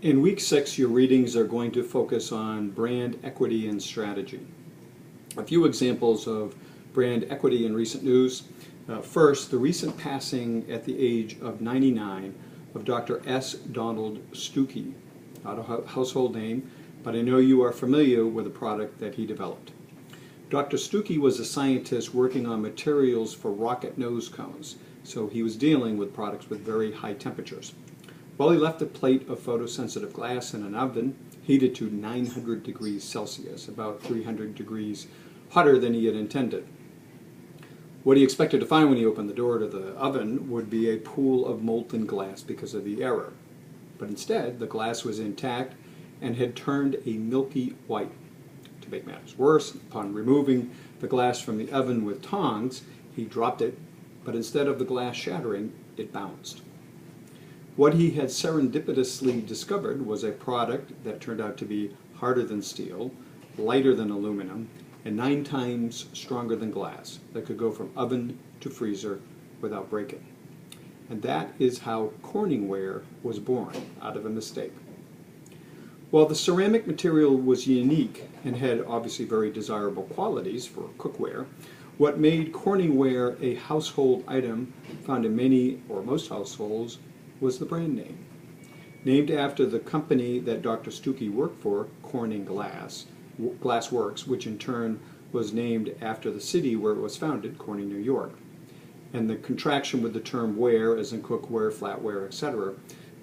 In week 6, your readings are going to focus on brand equity and strategy. A few examples of brand equity in recent news. First, the recent passing at the age of 99 of Dr. S. Donald Stookey. Not a household name, but I know you are familiar with the product that he developed. Dr. Stookey was a scientist working on materials for rocket nose cones, so he was dealing with products with very high temperatures. Well, he left a plate of photosensitive glass in an oven heated to 900 degrees Celsius, about 300 degrees hotter than he had intended. What he expected to find when he opened the door to the oven would be a pool of molten glass because of the error. But instead, the glass was intact and had turned a milky white. To make matters worse, upon removing the glass from the oven with tongs, he dropped it, but instead of the glass shattering, it bounced. What he had serendipitously discovered was a product that turned out to be harder than steel, lighter than aluminum, and 9 times stronger than glass that could go from oven to freezer without breaking. And that is how Corningware was born, out of a mistake. While the ceramic material was unique and had obviously very desirable qualities for cookware, what made Corningware a household item found in many or most households was the brand name. Named after the company that Dr. Stookey worked for, Corning Glass Works, which in turn was named after the city where it was founded, Corning, New York. And the contraction with the term ware, as in cookware, flatware, etc.,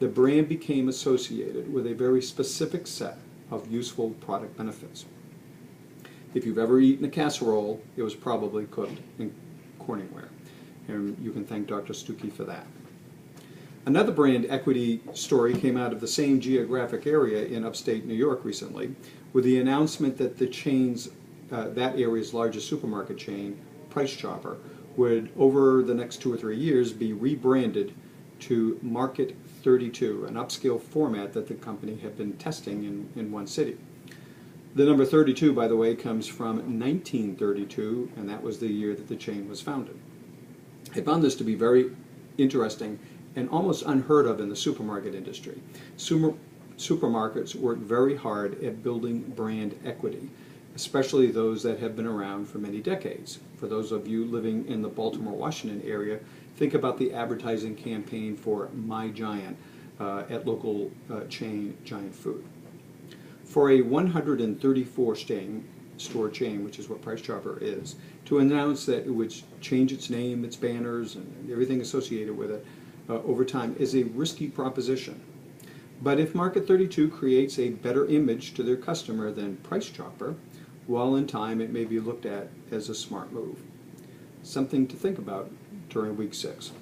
the brand became associated with a very specific set of useful product benefits. If you've ever eaten a casserole, it was probably cooked in Corningware. And you can thank Dr. Stookey for that. Another brand equity story came out of the same geographic area in upstate New York recently, with the announcement that the chain's, that area's largest supermarket chain, Price Chopper, would over the next 2 or 3 years be rebranded to Market 32, an upscale format that the company had been testing in one city. The number 32, by the way, comes from 1932, and that was the year that the chain was founded. I found this to be very interesting and almost unheard of in the supermarket industry. Supermarkets work very hard at building brand equity, especially those that have been around for many decades. For those of you living in the Baltimore, Washington area, think about the advertising campaign for My Giant at local chain Giant Food. For a 134 store chain, which is what Price Chopper is, to announce that it would change its name, its banners, and everything associated with it over time is a risky proposition. But if Market 32 creates a better image to their customer than Price Chopper, well, in time it may be looked at as a smart move. Something to think about during week 6.